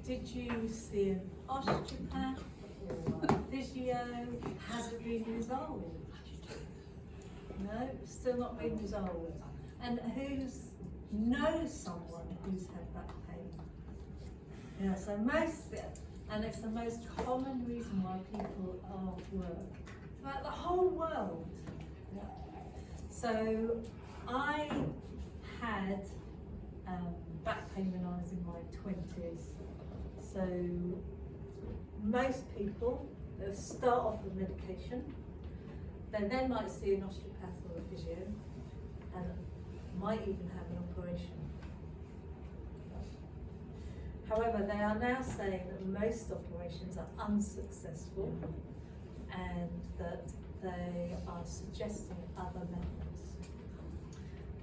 Did you see an osteopath or a physio? Has it been resolved? No, still not been resolved. And who's knows someone who's had back pain? Yeah, so and it's the most common reason why people are off work throughout the whole world. Yeah. So I had back pain when I was in my 20s. So most people, they'll start off with medication, they then might see an osteopath or a physio, and might even have an operation. However, they are now saying that most operations are unsuccessful and that they are suggesting other methods.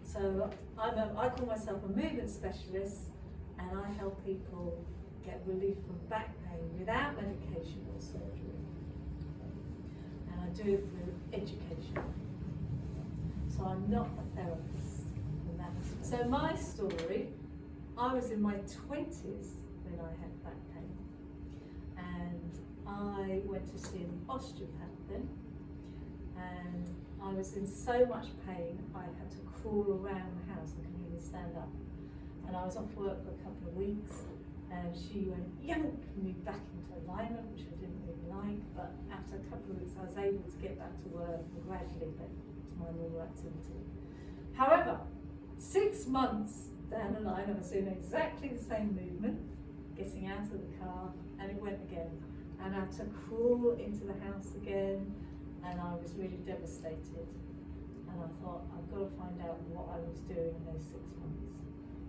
So I call myself a movement specialist, and I help people get relief from back pain without medication or surgery. And I do it through education. So I'm not a therapist in that. So my story, I was in my 20s when I had back pain, and I went to see an osteopath then, and I was in so much pain I had to crawl around the house. I couldn't even stand up, and I was off work for a couple of weeks, and she went yanked me back into alignment, which I didn't really like, but after a couple of weeks I was able to get back to work and gradually get to my normal activity. However, 6 months down the line I was doing exactly the same movement, getting out of the car, and it went again. And I had to crawl into the house again, and I was really devastated. And I thought, I've got to find out what I was doing in those 6 months.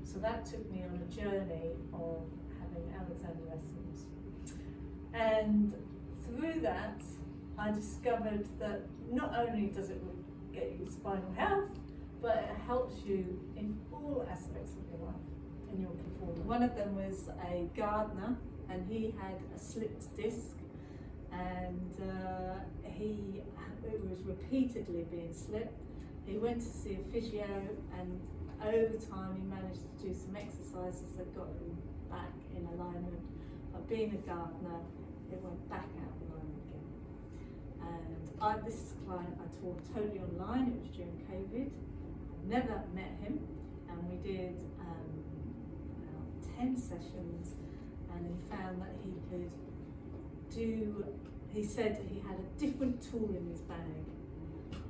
So that took me on a journey of having Alexander lessons. And through that, I discovered that not only does it get you spinal health, but it helps you in all aspects of your life, in your performance. One of them was a gardener, and he had a slipped disc, and it was repeatedly being slipped. He went to see a physio, and over time he managed to do some exercises that got him back in alignment. But being a gardener, it went back out of alignment again. And this client I taught totally online. It was during COVID. Never met him, and we did 10 sessions, and he found that he could do, he said he had a different tool in his bag,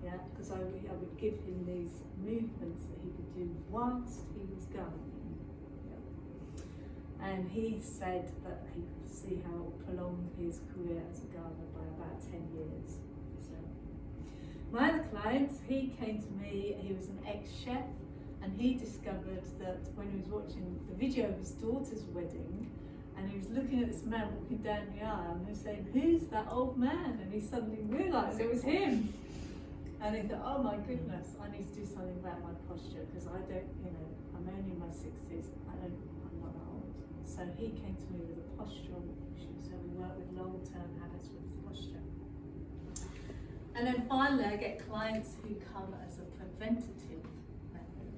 yeah, because I would give him these movements that he could do whilst he was gardening, yeah. And he said that he could see how it prolonged his career as a gardener by about 10 years. So my other client, he came to me, he was an ex-chef, and he discovered that when he was watching the video of his daughter's wedding, and he was looking at this man walking down the aisle, and he was saying, "Who's that old man?" And he suddenly realised it was him. And he thought, "Oh my goodness, I need to do something about my posture, because I don't, I'm only in my 60s, I'm not that old." So he came to me with a postural issue, so we work with long-term habits with posture. And then finally, I get clients who come as a preventative method.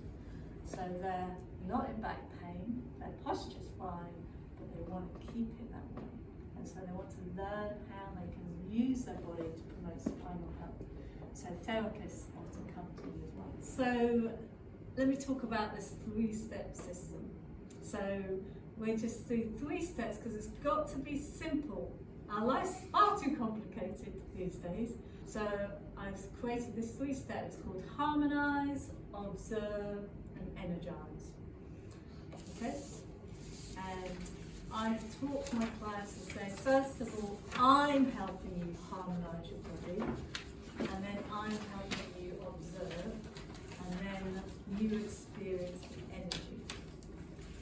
So they're not in back pain, their posture's fine, but they want to keep it that way. And so they want to learn how they can use their body to promote spinal health. So therapists often come to me as well. So let me talk about this 3-step system. So we'll just do 3 steps because it's got to be simple. Our life's far too complicated these days. So I've created this 3 steps called harmonise, observe, and energise. Okay? And I've taught my clients to say, first of all, I'm helping you harmonise your body, and then I'm helping you observe, and then you experience the energy.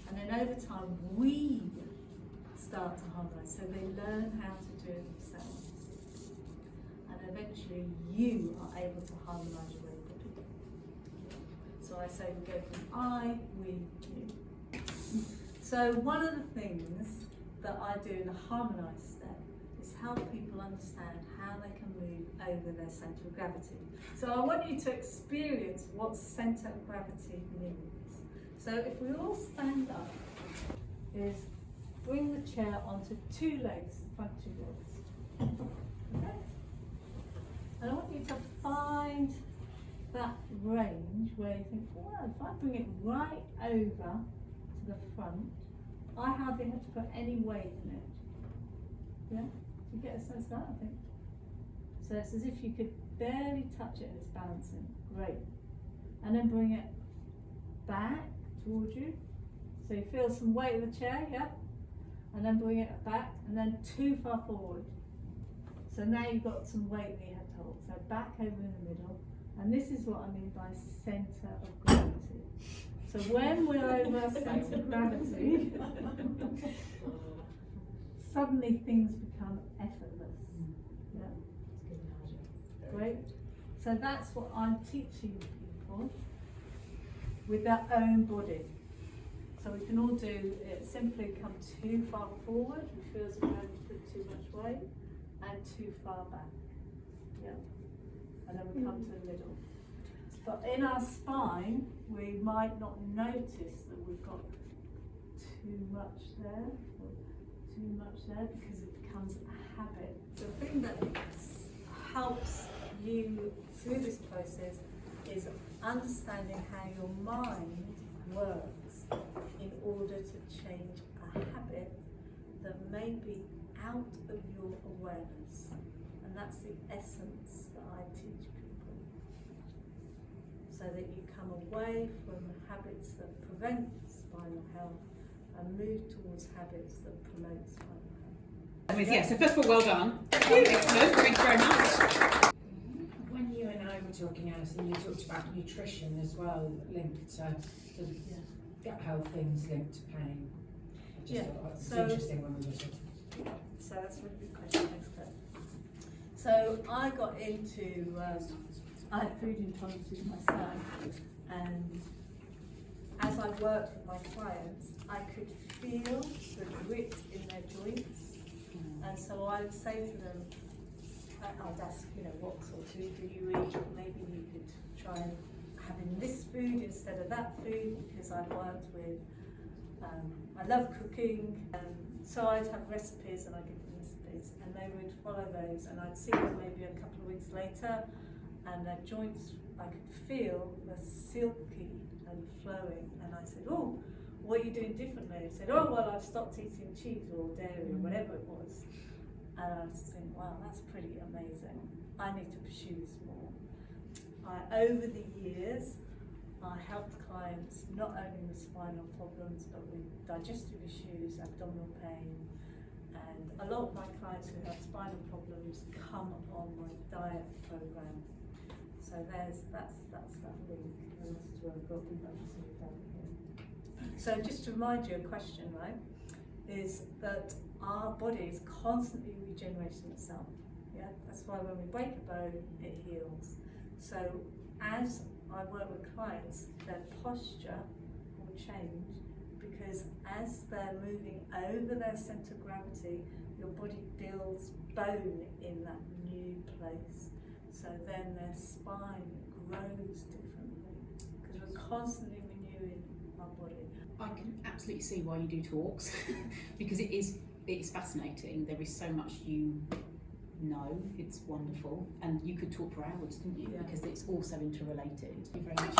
And then over time, we start to harmonise, so they learn how to do it themselves. And eventually, you are able to harmonise your own body. So I say we go from I, we, you. So one of the things that I do in the harmonise step is help people understand how they can move over their centre of gravity. So I want you to experience what centre of gravity means. So if we all stand up, is bring the chair onto two legs, front two legs. Okay? And I want you to find that range where you think, well, if I bring it right over to the front, I hardly have to put any weight in it. Yeah? Do you get a sense of that, I think? So it's as if you could barely touch it and it's balancing. Great. And then bring it back towards you. So you feel some weight in the chair, yeah? And then bring it back and then too far forward. So now you've got some weight that you have to hold. So back over in the middle. And this is what I mean by centre of gravity. So when we're over centre of gravity, suddenly things become effortless. Yeah. Great. So that's what I'm teaching people with their own body. So we can all do it, simply come too far forward, which feels like we're having to put too much weight, and too far back. Yeah. And then we come to the middle. But in our spine, we might not notice that we've got too much there, or too much there, because it becomes a habit. So the thing that helps you through this process is understanding how your mind works in order to change a habit that may be out of your awareness. And that's the essence that I teach people. So that you come away from habits that prevent spinal health and move towards habits that promote spinal health. Yeah, so first of all, well done. Excellent, thank you very much. When you and I were talking, Alison, you talked about nutrition as well, linked to gut health things linked to pain. I just thought it was interesting when we were talking. So that's a really good question, thanks Claire. So I got into, I had food intolerance myself, and as I worked with my clients, I could feel the grit in their joints, and so I would say to them, I'd ask, what sort of food do you eat? Maybe you could try and having this food instead of that food, because I've worked with, I love cooking, so I'd have recipes and I'd give them recipes and they would follow those, and I'd see them maybe a couple of weeks later and their joints, I could feel the silky and flowing, and I said, oh, what are you doing differently? They said, oh, well, I've stopped eating cheese or dairy or whatever it was. And I was thinking, wow, that's pretty amazing. I need to pursue this more. Over the years, I helped clients not only with spinal problems, but with digestive issues, abdominal pain, and a lot of my clients who have spinal problems come on my diet program. So that's that link, and this is where I've got the episode down here. So just to remind you, a question, right, is that our body is constantly regenerating itself. Yeah, that's why when we break a bone, it heals. So as I work with clients, their posture will change, because as they're moving over their centre of gravity, your body builds bone in that new place. So then their spine grows differently, because we're constantly renewing our body. I can absolutely see why you do talks because it is fascinating. There is so much you know, it's wonderful, and you could talk for hours, couldn't you? Yeah. Because it's also interrelated. Thank you very much.